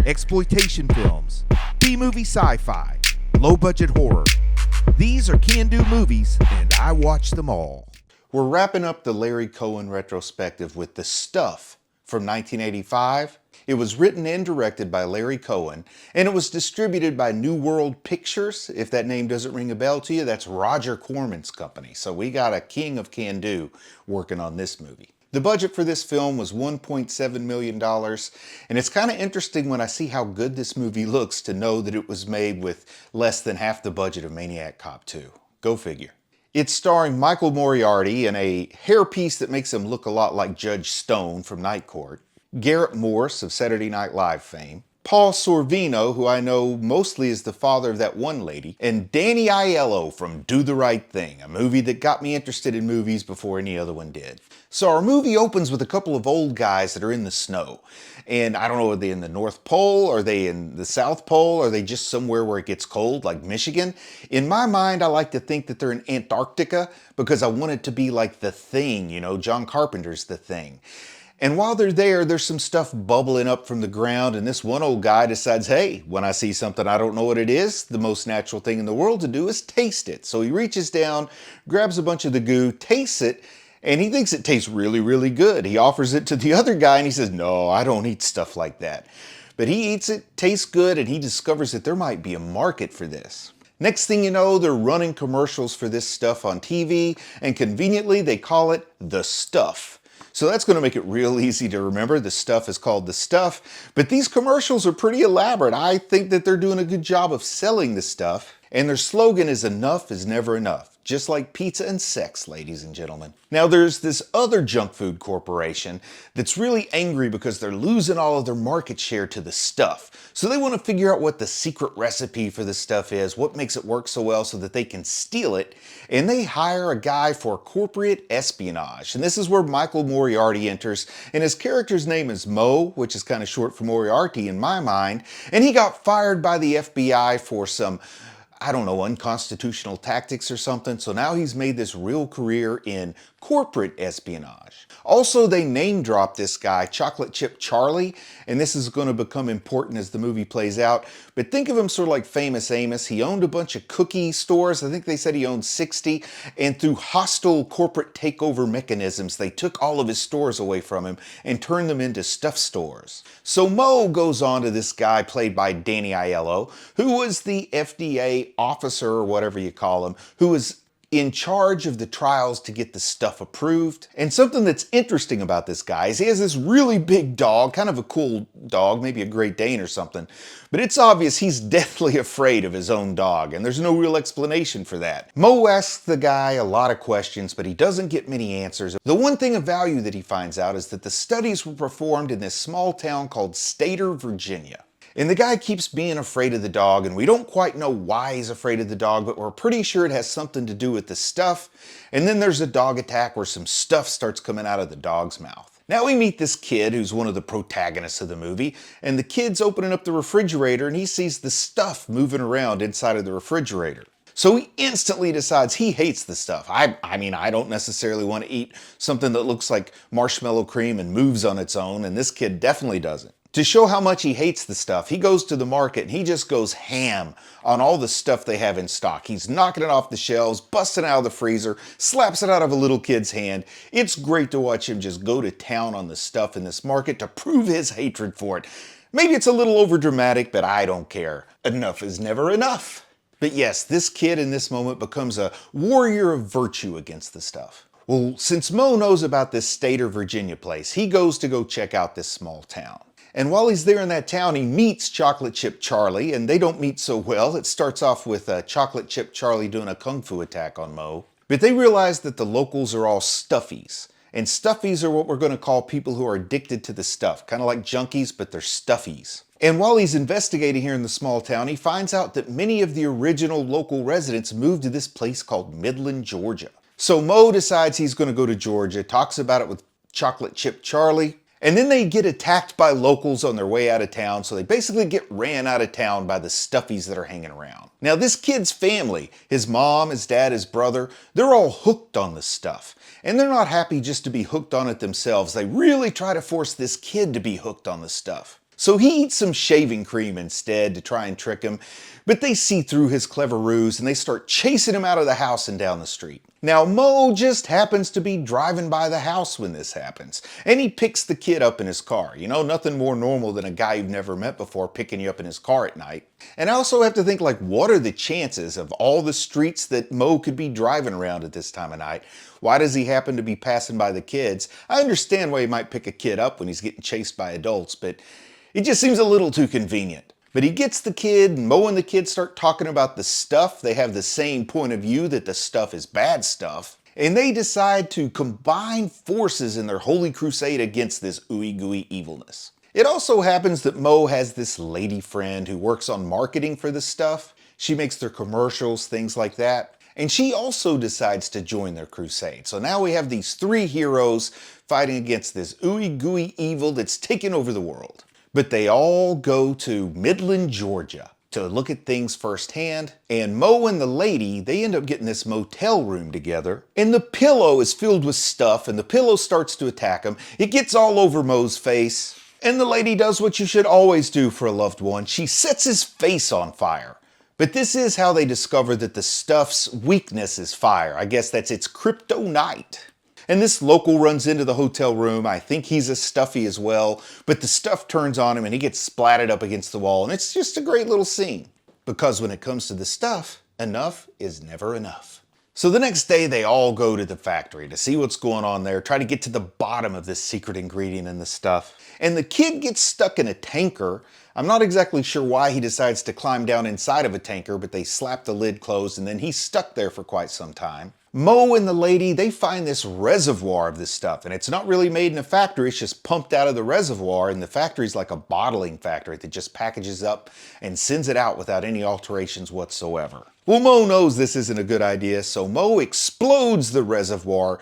exploitation films, B-movie sci-fi, low-budget horror. These are can-do movies, and I watch them all. We're wrapping up the Larry Cohen retrospective with The Stuff from 1985. It was written and directed by Larry Cohen, and it was distributed by New World Pictures. If that name doesn't ring a bell to you, that's Roger Corman's company. So we got a king of can-do working on this movie. The budget for this film was $1.7 million, and it's kind of interesting when I see how good this movie looks to know that it was made with less than half the budget of Maniac Cop 2. Go figure. It's starring Michael Moriarty in a hairpiece that makes him look a lot like Judge Stone from Night Court, Garrett Morris of Saturday Night Live fame, Paul Sorvino, who I know mostly as the father of that one lady, and Danny Aiello from Do the Right Thing, a movie that got me interested in movies before any other one did. So our movie opens with a couple of old guys that are in the snow. And I don't know, are they in the North Pole? Are they in the South Pole? Are they just somewhere where it gets cold, like Michigan? In my mind, I like to think that they're in Antarctica because I want it to be like The Thing, you know, John Carpenter's The Thing. And while they're there, there's some stuff bubbling up from the ground, and this one old guy decides, hey, when I see something I don't know what it is, the most natural thing in the world to do is taste it. So he reaches down, grabs a bunch of the goo, tastes it, and he thinks it tastes really, really good. He offers it to the other guy, and he says, no, I don't eat stuff like that. But he eats it, tastes good, and he discovers that there might be a market for this. Next thing you know, they're running commercials for this stuff on TV, and conveniently they call it The Stuff. So that's going to make it real easy to remember. The stuff is called The Stuff, but these commercials are pretty elaborate. I think that they're doing a good job of selling the stuff, and their slogan is enough is never enough. Just like pizza and sex, ladies and gentlemen. Now there's this other junk food corporation that's really angry because they're losing all of their market share to the stuff. So they want to figure out what the secret recipe for the stuff is, what makes it work so well so that they can steal it, and they hire a guy for corporate espionage. And this is where Michael Moriarty enters, and his character's name is Mo, which is kind of short for Moriarty in my mind, and he got fired by the FBI for some, I don't know, unconstitutional tactics or something. So now he's made this real career in corporate espionage. Also, they name drop this guy, Chocolate Chip Charlie, and this is going to become important as the movie plays out. But think of him sort of like Famous Amos. He owned a bunch of cookie stores. I think they said he owned 60. And through hostile corporate takeover mechanisms, they took all of his stores away from him and turned them into stuff stores. So Mo goes on to this guy played by Danny Aiello, who was the FDA officer or whatever you call him, who was in charge of the trials to get the stuff approved. And something that's interesting about this guy is he has this really big dog, kind of a cool dog, maybe a Great Dane or something, but it's obvious he's deathly afraid of his own dog, and there's no real explanation for that. Mo asks the guy a lot of questions, but he doesn't get many answers. The one thing of value that he finds out is that the studies were performed in this small town called Stater, Virginia. And the guy keeps being afraid of the dog, and we don't quite know why he's afraid of the dog, but we're pretty sure it has something to do with the stuff. And then there's a dog attack where some stuff starts coming out of the dog's mouth. Now we meet this kid who's one of the protagonists of the movie, and the kid's opening up the refrigerator and he sees the stuff moving around inside of the refrigerator. So he instantly decides he hates the stuff. I mean, I don't necessarily want to eat something that looks like marshmallow cream and moves on its own, and this kid definitely doesn't. To show how much he hates the stuff, he goes to the market and he just goes ham on all the stuff they have in stock. He's knocking it off the shelves, busting it out of the freezer, slaps it out of a little kid's hand. It's great to watch him just go to town on the stuff in this market to prove his hatred for it. Maybe it's a little overdramatic, but I don't care. Enough is never enough. But yes, this kid in this moment becomes a warrior of virtue against the stuff. Well, since Mo knows about this Stater, Virginia place, he goes to go check out this small town. And while he's there in that town, he meets Chocolate Chip Charlie, and they don't meet so well. It starts off with Chocolate Chip Charlie doing a kung fu attack on Mo. But they realize that the locals are all stuffies. And stuffies are what we're going to call people who are addicted to the stuff. Kind of like junkies, but they're stuffies. And while he's investigating here in the small town, he finds out that many of the original local residents moved to this place called Midland, Georgia. So Mo decides he's going to go to Georgia, talks about it with Chocolate Chip Charlie, and then they get attacked by locals on their way out of town, so they basically get ran out of town by the stuffies that are hanging around. Now this kid's family, his mom, his dad, his brother, they're all hooked on this stuff. And they're not happy just to be hooked on it themselves. They really try to force this kid to be hooked on the stuff. So he eats some shaving cream instead to try and trick him, but they see through his clever ruse and they start chasing him out of the house and down the street. Now Mo just happens to be driving by the house when this happens, and he picks the kid up in his car. You know, nothing more normal than a guy you've never met before picking you up in his car at night. And I also have to think, like, what are the chances of all the streets that Mo could be driving around at this time of night? Why does he happen to be passing by the kids? I understand why he might pick a kid up when he's getting chased by adults, but it just seems a little too convenient. But he gets the kid, and Mo and the kid start talking about the stuff. They have the same point of view, that the stuff is bad stuff. And they decide to combine forces in their holy crusade against this ooey gooey evilness. It also happens that Mo has this lady friend who works on marketing for the stuff. She makes their commercials, things like that. And she also decides to join their crusade. So now we have these three heroes fighting against this ooey gooey evil that's taken over the world. But they all go to Midland, Georgia to look at things firsthand. And Mo and the lady, they end up getting this motel room together. And the pillow is filled with stuff, and the pillow starts to attack him. It gets all over Mo's face. And the lady does what you should always do for a loved one. She sets his face on fire. But this is how they discover that the stuff's weakness is fire. I guess that's its kryptonite. And this local runs into the hotel room. I think he's a stuffy as well, but the stuff turns on him and he gets splatted up against the wall, and it's just a great little scene. Because when it comes to the stuff, enough is never enough. So the next day they all go to the factory to see what's going on there, try to get to the bottom of this secret ingredient in the stuff. And the kid gets stuck in a tanker. I'm not exactly sure why he decides to climb down inside of a tanker, but they slap the lid closed and then he's stuck there for quite some time. Mo and the lady, they find this reservoir of this stuff, and it's not really made in a factory, it's just pumped out of the reservoir, and the factory's like a bottling factory that just packages up and sends it out without any alterations whatsoever. Well, Mo knows this isn't a good idea, so Mo explodes the reservoir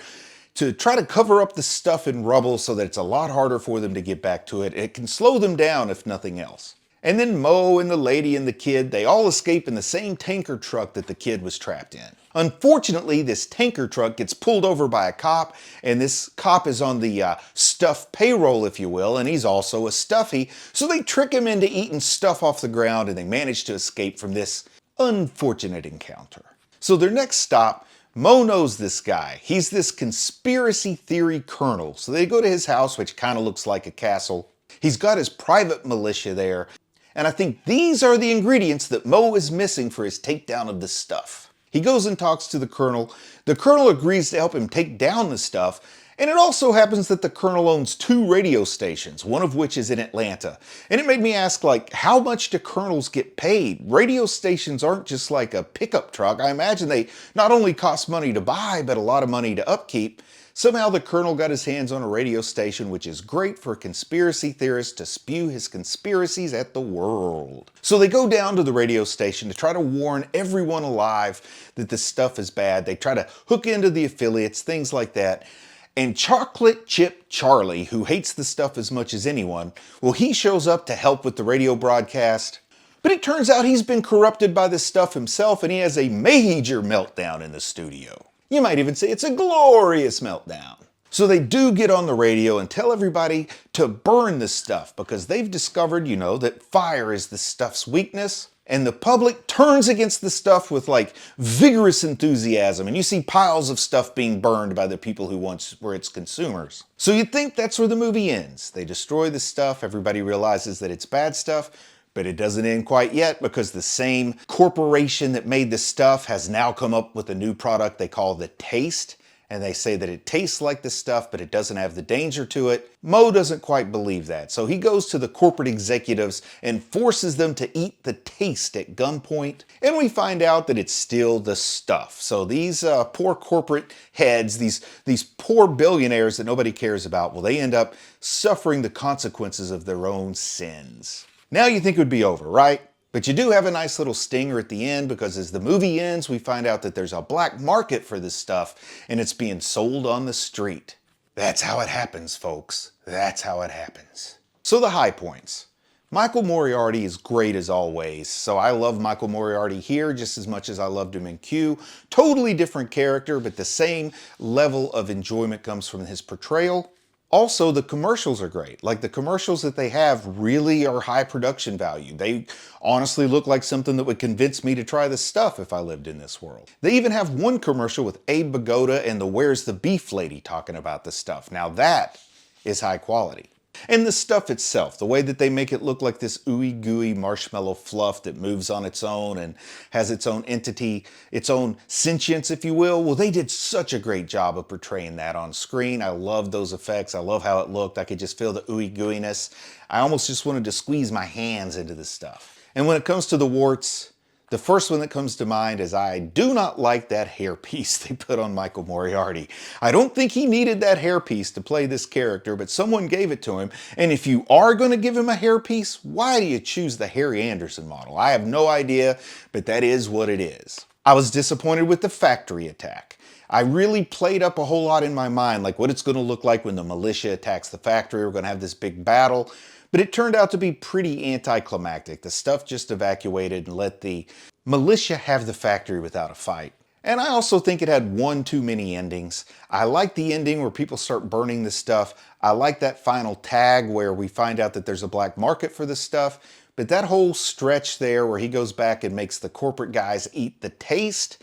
to try to cover up the stuff in rubble so that it's a lot harder for them to get back to it. It can slow them down if nothing else. And then Mo and the lady and the kid, they all escape in the same tanker truck that the kid was trapped in. Unfortunately, this tanker truck gets pulled over by a cop, and this cop is on the stuff payroll, if you will, and he's also a stuffy, so they trick him into eating stuff off the ground, and they manage to escape from this unfortunate encounter. So their next stop, Mo knows this guy. He's this conspiracy theory colonel, so they go to his house, which kind of looks like a castle. He's got his private militia there, and I think these are the ingredients that Mo is missing for his takedown of the stuff. He goes and talks to the colonel. The colonel agrees to help him take down the stuff, and it also happens that the colonel owns 2 radio stations, one of which is in Atlanta. And it made me ask, like, how much do colonels get paid? Radio stations aren't just like a pickup truck. I imagine they not only cost money to buy, but a lot of money to upkeep. Somehow the colonel got his hands on a radio station, which is great for conspiracy theorists to spew his conspiracies at the world. So they go down to the radio station to try to warn everyone alive that this stuff is bad. They try to hook into the affiliates, things like that. And Chocolate Chip Charlie, who hates the stuff as much as anyone, well, he shows up to help with the radio broadcast. But it turns out he's been corrupted by this stuff himself, and he has a major meltdown in the studio. You might even say it's a glorious meltdown. So they do get on the radio and tell everybody to burn this stuff because they've discovered, you know, that fire is the stuff's weakness. And the public turns against the stuff with like vigorous enthusiasm. And you see piles of stuff being burned by the people who once were its consumers. So you'd think that's where the movie ends. They destroy the stuff, everybody realizes that it's bad stuff. But it doesn't end quite yet because the same corporation that made the stuff has now come up with a new product they call the Taste. And they say that it tastes like the stuff, but it doesn't have the danger to it. Mo doesn't quite believe that. So he goes to the corporate executives and forces them to eat the Taste at gunpoint. And we find out that it's still the stuff. So these poor corporate heads, these poor billionaires that nobody cares about, well, they end up suffering the consequences of their own sins. Now you think it would be over, right? But you do have a nice little stinger at the end because as the movie ends, we find out that there's a black market for this stuff and it's being sold on the street. That's how it happens, folks. That's how it happens. So the high points. Michael Moriarty is great as always. So I love Michael Moriarty here just as much as I loved him in Q. Totally different character, but the same level of enjoyment comes from his portrayal. Also, the commercials are great. Like, the commercials that they have really are high production value. They honestly look like something that would convince me to try this stuff if I lived in this world. They even have one commercial with Abe Vigoda and the Where's the Beef lady talking about this stuff. Now that is high quality. And the stuff itself, the way that they make it look like this ooey gooey marshmallow fluff that moves on its own and has its own entity, its own sentience, if you will. Well, they did such a great job of portraying that on screen. I love those effects. I love how it looked. I could just feel the ooey gooiness. I almost just wanted to squeeze my hands into this stuff. And when it comes to the warts, the first one that comes to mind is I do not like that hairpiece they put on Michael Moriarty. I don't think he needed that hairpiece to play this character, but someone gave it to him. And if you are going to give him a hairpiece, why do you choose the Harry Anderson model? I have no idea, but that is what it is. I was disappointed with the factory attack. I really played up a whole lot in my mind, like what it's going to look like when the militia attacks the factory. We're going to have this big battle. But it turned out to be pretty anticlimactic. The stuff just evacuated and let the militia have the factory without a fight. And I also think it had one too many endings. I like the ending where people start burning the stuff. I like that final tag where we find out that there's a black market for this stuff. But that whole stretch there where he goes back and makes the corporate guys eat the taste,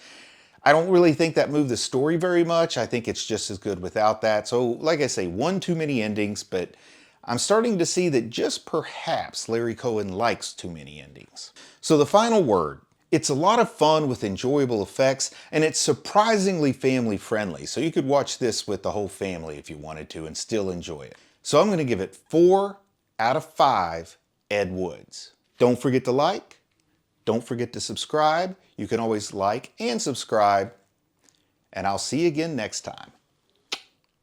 I don't really think that moved the story very much. I think it's just as good without that. So like I say, one too many endings, but I'm starting to see that just perhaps Larry Cohen likes too many endings. So the final word, it's a lot of fun with enjoyable effects, and it's surprisingly family friendly. So you could watch this with the whole family if you wanted to and still enjoy it. So I'm going to give it 4 out of 5 Ed Woods. Don't forget to like. Don't forget to subscribe. You can always like and subscribe. And I'll see you again next time.